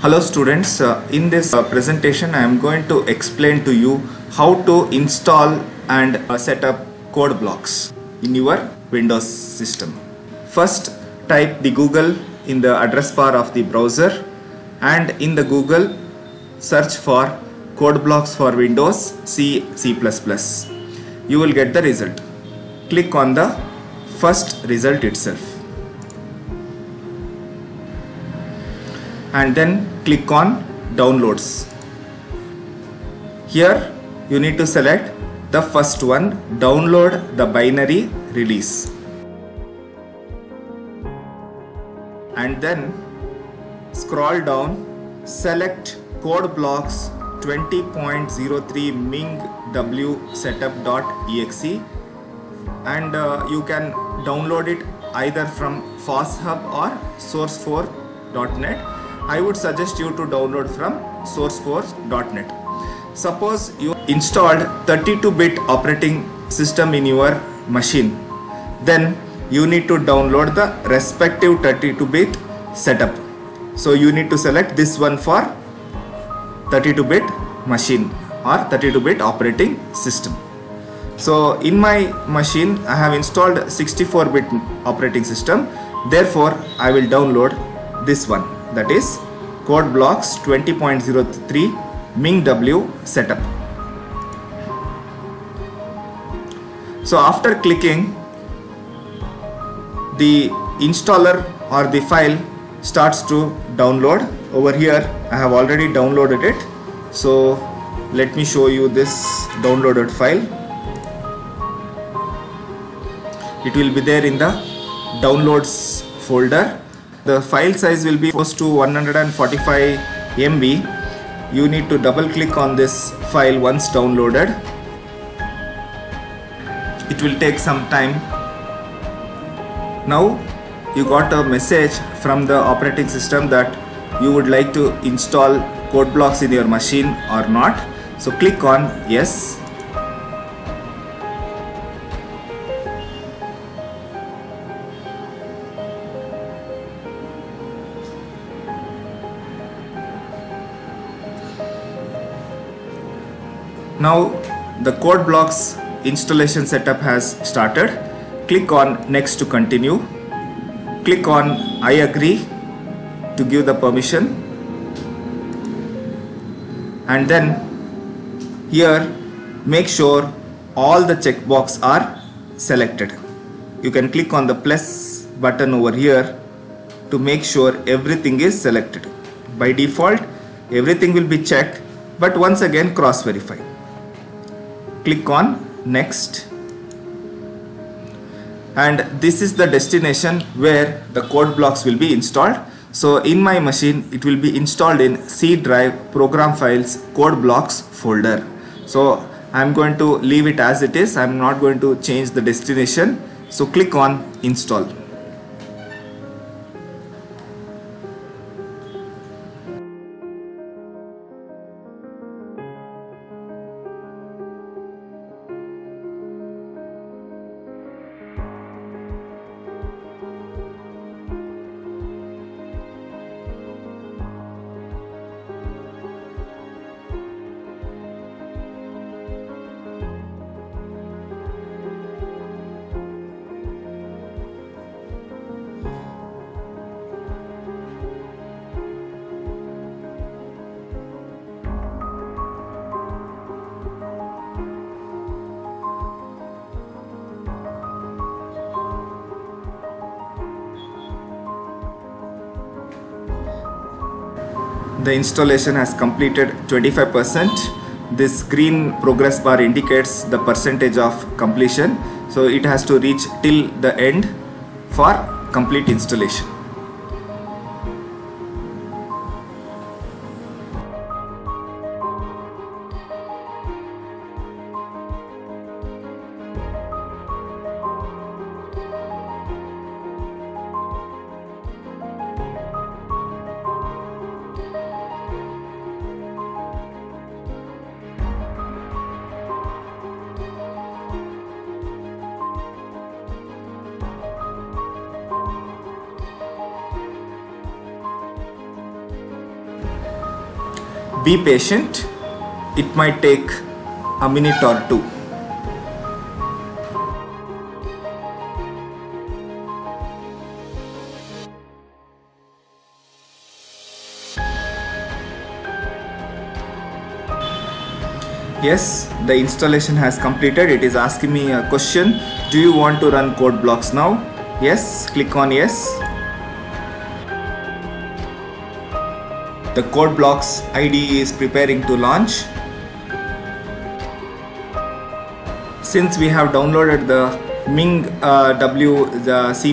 Hello students, in this presentation I am going to explain to you how to install and set up code blocks in your Windows system. First, type the Google in the address bar of the browser, and in the Google search for code blocks for Windows C, C++. You will get the result. Click on the first result itself and then click on downloads. Here you need to select the first one, download the binary release, and then scroll down, select code blocks 20.03 mingw setup.exe, and you can download it either from FossHub or source4.net. I would suggest you to download from source4.net. Suppose you installed 32-bit operating system in your machine, then you need to download the respective 32-bit setup. So you need to select this one for 32-bit machine or 32-bit operating system. So in my machine I have installed 64-bit operating system, therefore I will download this one, that is code blocks 20.03 mingw setup. So after clicking, the installer or the file starts to download. Over here I have already downloaded it, so let me show you this downloaded file. It will be there in the downloads folder. The file size will be close to 145 MB. You need to double click on this file once downloaded. It will take some time. Now you got a message from the operating system that you would like to install code blocks in your machine or not. So click on yes. Now the code blocks installation setup has started. Click on next to continue. Click on I agree to give the permission, and then here make sure all the checkboxes are selected. You can click on the plus button over here to make sure everything is selected. By default everything will be checked, but once again cross verify. Click on next, and this is the destination where the code blocks will be installed. So in my machine it will be installed in C drive program files code blocks folder. So I am going to leave it as it is. I am not going to change the destination. So click on install. The installation has completed 25%. This green progress bar indicates the percentage of completion. So it has to reach till the end for complete installation. Be patient, it might take a minute or two. Yes, the installation has completed. It is asking me a question. Do you want to run code blocks now? Yes, click on yes. The code blocks IDE is preparing to launch. Since we have downloaded the Ming W the C++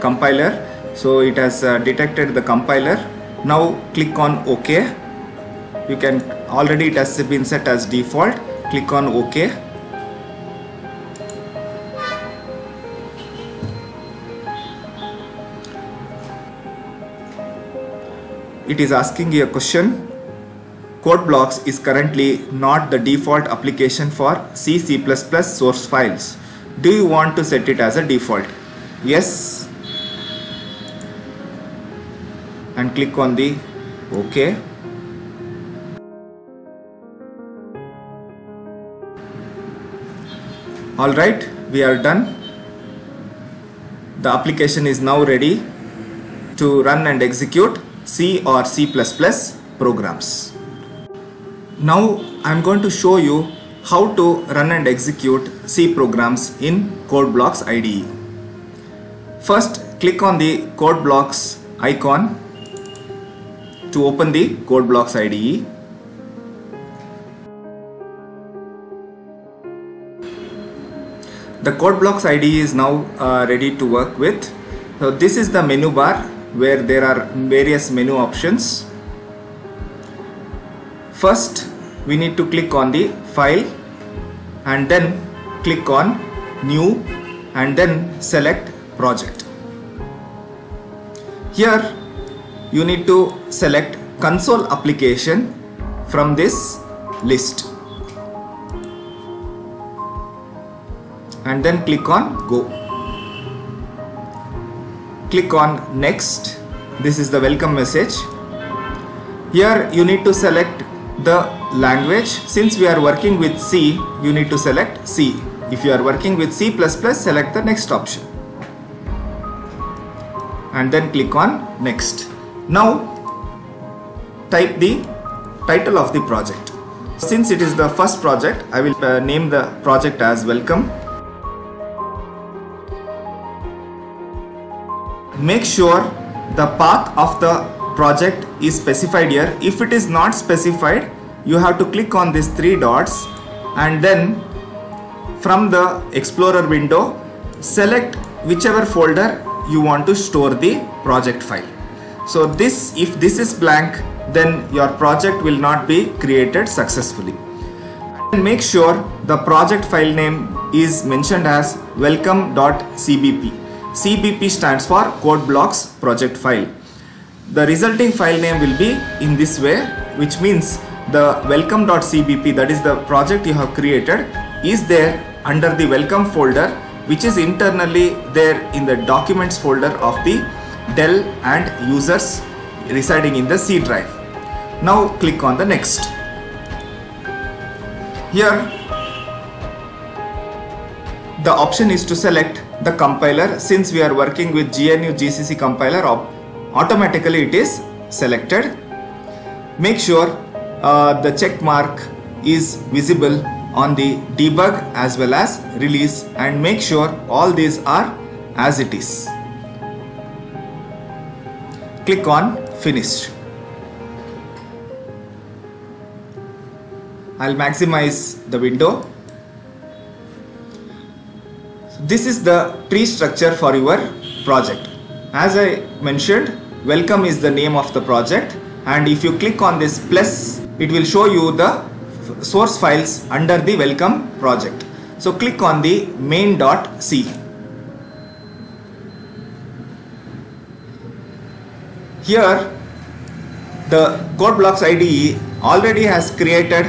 compiler, so it has detected the compiler. Now click on OK. You can already, it has been set as default. Click on OK. It is asking you a question. Code blocks is currently not the default application for C++ source files. Do you want to set it as a default? Yes. And click on the OK. Alright, we are done. The application is now ready to run and execute C or C++ programs. Now I am going to show you how to run and execute C programs in Code Blocks IDE. First, click on the Code Blocks icon to open the Code Blocks IDE. The Code Blocks IDE is now ready to work with. So this is the menu bar where there are various menu options. First, we need to click on the file and then click on new and then select project. Here you need to select console application from this list and then click on go. Click on next. This is the welcome message. Here you need to select the language. Since we are working with C, you need to select C. If you are working with C++, select the next option and then click on next. Now type the title of the project. Since it is the first project, I will name the project as welcome. Make sure the path of the project is specified here. If it is not specified, you have to click on these three dots and then from the Explorer window, select whichever folder you want to store the project file. So this, if this is blank, then your project will not be created successfully. And make sure the project file name is mentioned as welcome.cbp. CBP stands for Code Blocks project file. The resulting file name will be in this way, which means the welcome.cbp, that is the project you have created, is there under the welcome folder, which is internally there in the documents folder of the Dell and users residing in the C drive. Now click on the next. Here the option is to select the compiler. Since we are working with GNU GCC compiler, automatically it is selected. Make sure the check mark is visible on the debug as well as release, and make sure all these are as it is. Click on finish. I'll maximize the window. This is the tree structure for your project. As I mentioned, welcome is the name of the project, and if you click on this plus, it will show you the source files under the welcome project. So click on the main.c. Here the Code Blocks IDE already has created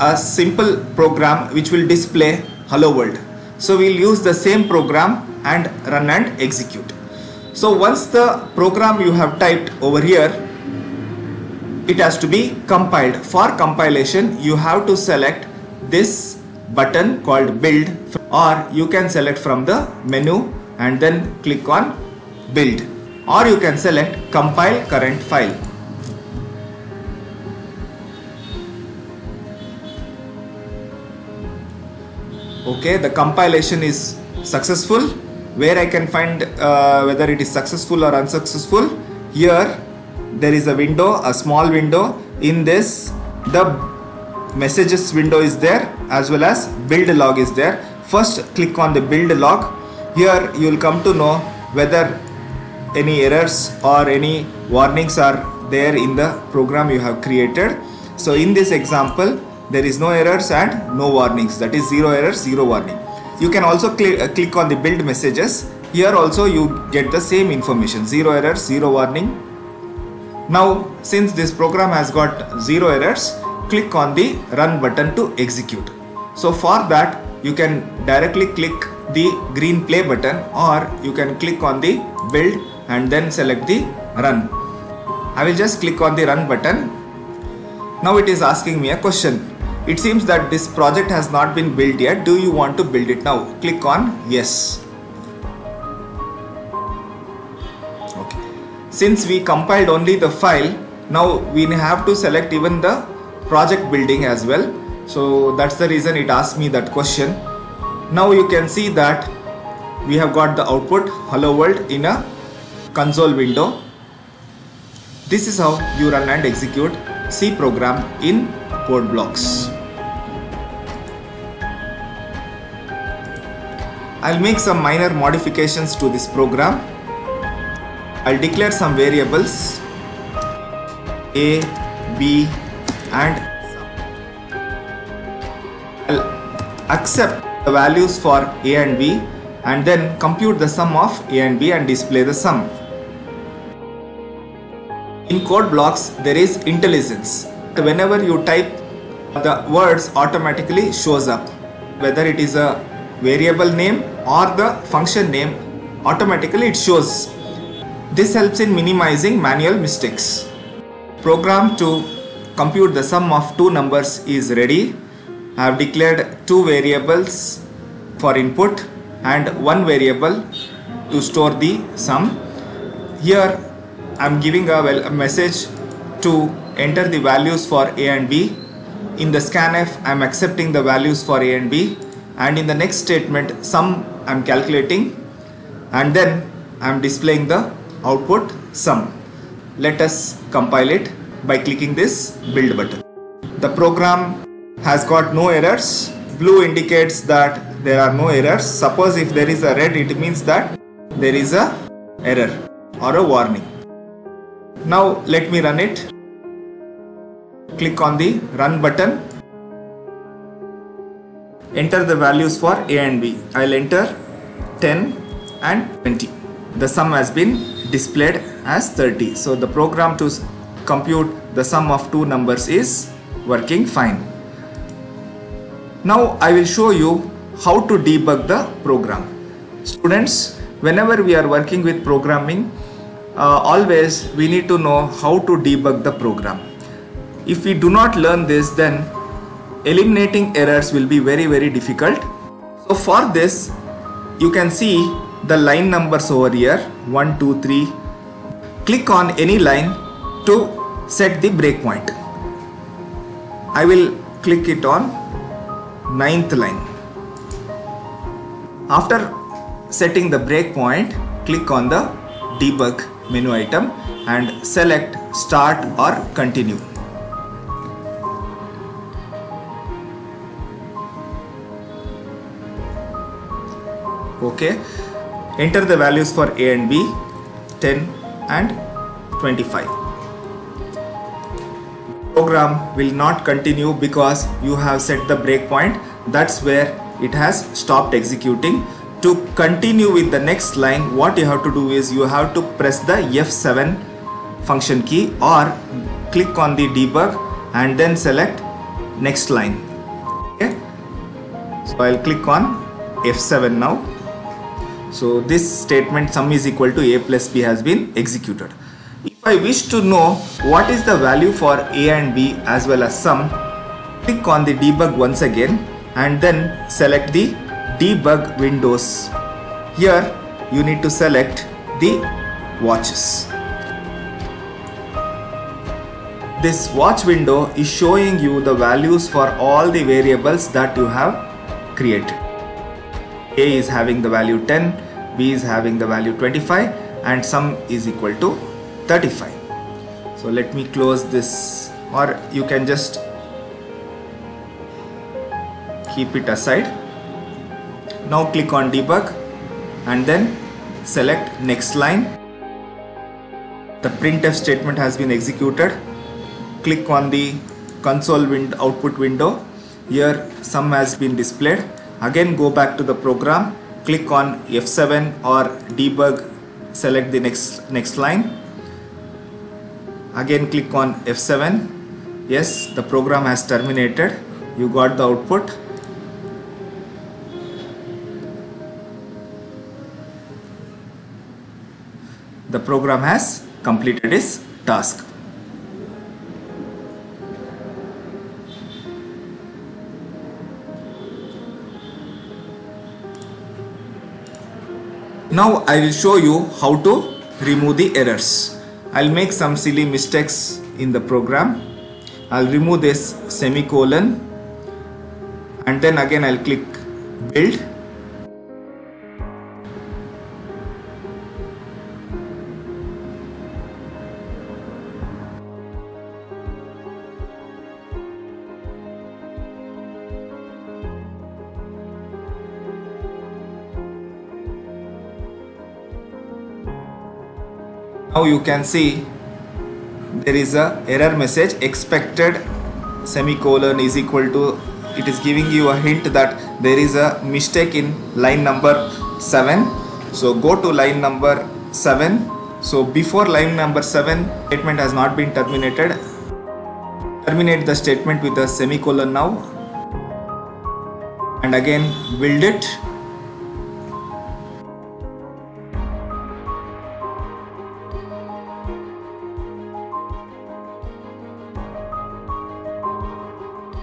a simple program which will display hello world. So we'll use the same program and run and execute. So once the program you have typed over here, it has to be compiled. For compilation, you have to select this button called build, or you can select from the menu and then click on build, or you can select compile current file. Okay, the compilation is successful. Where I can find whether it is successful or unsuccessful? Here there is a window, a small window. In this, the messages window is there as well as build log is there. First click on the build log. Here you will come to know whether any errors or any warnings are there in the program you have created. So in this example, there is no errors and no warnings, that is 0 errors, 0 warning. You can also click on the build messages. Here also you get the same information, 0 errors, 0 warning. Now since this program has got 0 errors, click on the run button to execute. So for that you can directly click the green play button, or you can click on the build and then select the run. I will just click on the run button. Now it is asking me a question. It seems that this project has not been built yet. Do you want to build it now? Click on yes. Okay. Since we compiled only the file, now we have to select even the project building as well. So that's the reason it asked me that question. Now you can see that we have got the output hello world in a console window. This is how you run and execute C program in CodeBlocks. I'll make some minor modifications to this program. I'll declare some variables A, B and I'll accept the values for A and B and then compute the sum of A and B and display the sum. In CodeBlocks there is IntelliSense. Whenever you type, the words automatically shows up, whether it is a variable name or the function name, automatically it shows. This helps in minimizing manual mistakes. Program to compute the sum of two numbers is ready. I have declared two variables for input and one variable to store the sum. Here I am giving a message to enter the values for A and B. In the scanf I am accepting the values for A and B, and in the next statement sum I am calculating, and then I am displaying the output sum. Let us compile it by clicking this build button. The program has got no errors. Blue indicates that there are no errors. Suppose if there is a red, it means that there is a error or a warning. Now let me run it. Click on the run button. Enter the values for A and B. I'll enter 10 and 20. The sum has been displayed as 30. So the program to compute the sum of two numbers is working fine. Now I will show you how to debug the program. Students, whenever we are working with programming, always we need to know how to debug the program. If we do not learn this, then eliminating errors will be very difficult. So for this, you can see the line numbers over here, 1, 2, 3. Click on any line to set the breakpoint. I will click it on 9th line. After setting the breakpoint, click on the debug menu item and select start or continue. Okay, enter the values for A and B, 10 and 25. Program will not continue because you have set the breakpoint. That's where it has stopped executing. To continue with the next line, what you have to do is you have to press the F7 function key or click on the debug and then select next line. Okay, so I'll click on F7 now. So this statement sum is equal to A plus B has been executed. If I wish to know what is the value for A and B as well as sum. Click on the debug once again and then select the debug windows. Here you need to select the watches. This watch window is showing you the values for all the variables that you have created. A is having the value 10, B is having the value 25 and sum is equal to 35. So let me close this, or you can just keep it aside. Now click on debug and then select next line. The printf statement has been executed. Click on the console output window. Here sum has been displayed. Again go back to the program, click on F7 or debug, select the next line. Again click on F7. Yes, the program has terminated. You got the output. The program has completed its task. Now I will show you how to remove the errors. I'll make some silly mistakes in the program. I'll remove this semicolon and then again I'll click build. Now you can see there is a error message, expected semicolon is equal to, it is giving you a hint that there is a mistake in line number 7. So go to line number 7. So before line number 7, statement has not been terminated. Terminate the statement with a semicolon now and again build it.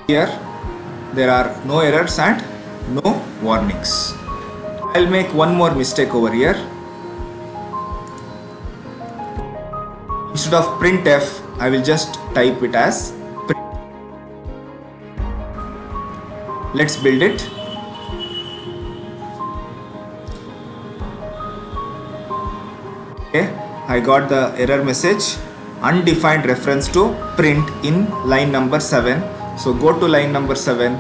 Here there are no errors and no warnings. I'll make one more mistake over here. Instead of printf, I will just type it as print. Let's build it. Okay, I got the error message, undefined reference to print in line number 7. So go to line number 7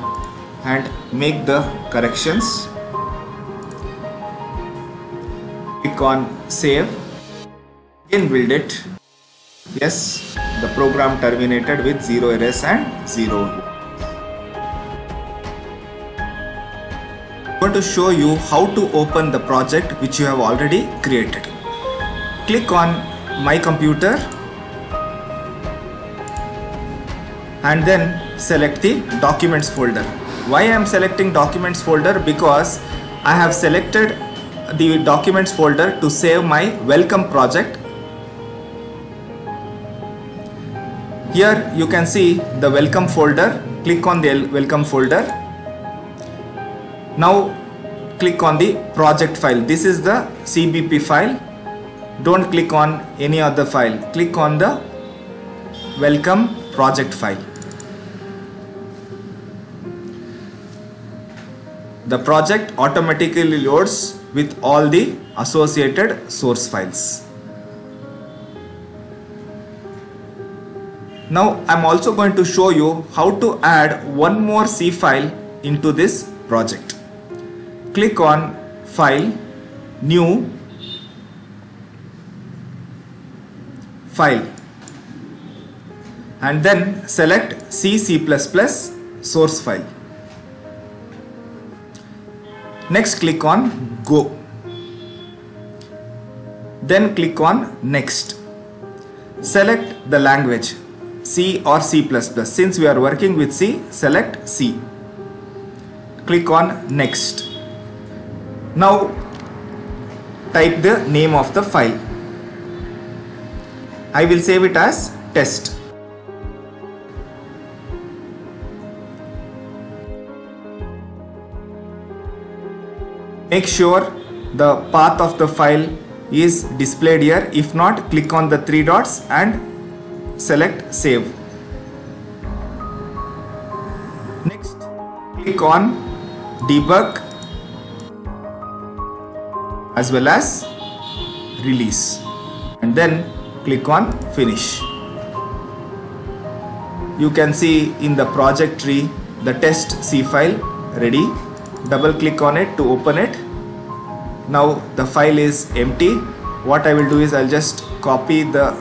and make the corrections. Click on save. Again build it. Yes, the program terminated with 0 errors and 0. I'm going to show you how to open the project which you have already created. Click on my computer and then select the documents folder. Why I am selecting documents folder? Because I have selected the documents folder to save my welcome project. Here you can see the welcome folder. Click on the welcome folder. Now click on the project file. This is the CBP file. Don't click on any other file. Click on the welcome project file. The project automatically loads with all the associated source files. Now I'm also going to show you how to add one more C file into this project. Click on File, New, File and then select C++ source file. Next click on Go. Then click on Next. Select the language C or C++. Since we are working with C, select C. Click on Next. Now type the name of the file. I will save it as test. Make sure the path of the file is displayed here. If not, click on the three dots and select save. Next, click on debug as well as release, and then click on finish. You can see in the project tree the test C file ready. Double click on it to open it. Now the file is empty. What I will do is I'll just copy the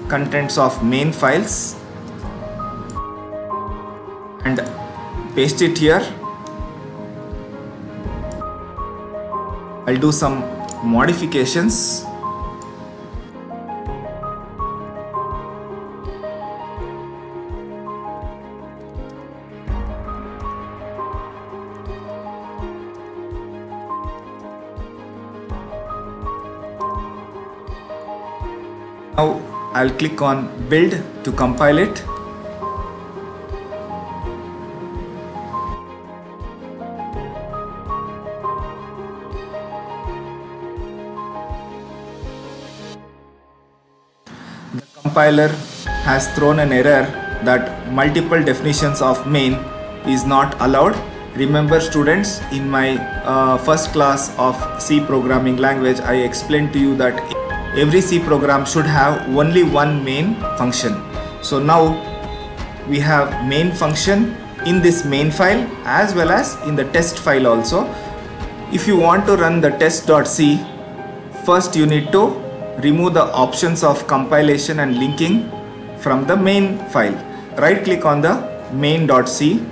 contents of main files and paste it here. I'll do some modifications. Now I'll click on build to compile it. The compiler has thrown an error that multiple definitions of main is not allowed. Remember students, in my first class of C programming language, I explained to you that every C program should have only one main function. So now we have main function in this main file as well as in the test file also. If you want to run the test.c, first you need to remove the options of compilation and linking from the main file. Right click on the main.c,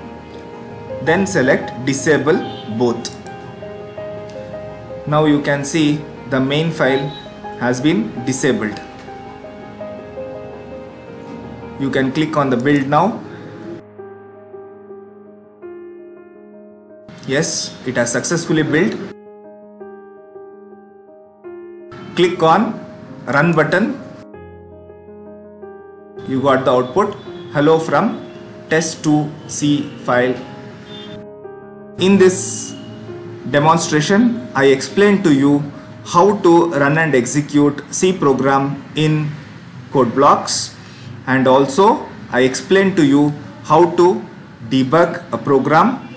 then select disable both. Now you can see the main file has been disabled. You can click on the build now. Yes, it has successfully built. Click on run button. You got the output, hello from test2c file. In this demonstration, I explained to you how to run and execute C program in code blocks, and also I explained to you how to debug a program,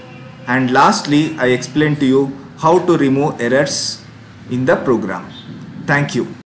and lastly I explained to you how to remove errors in the program. Thank you.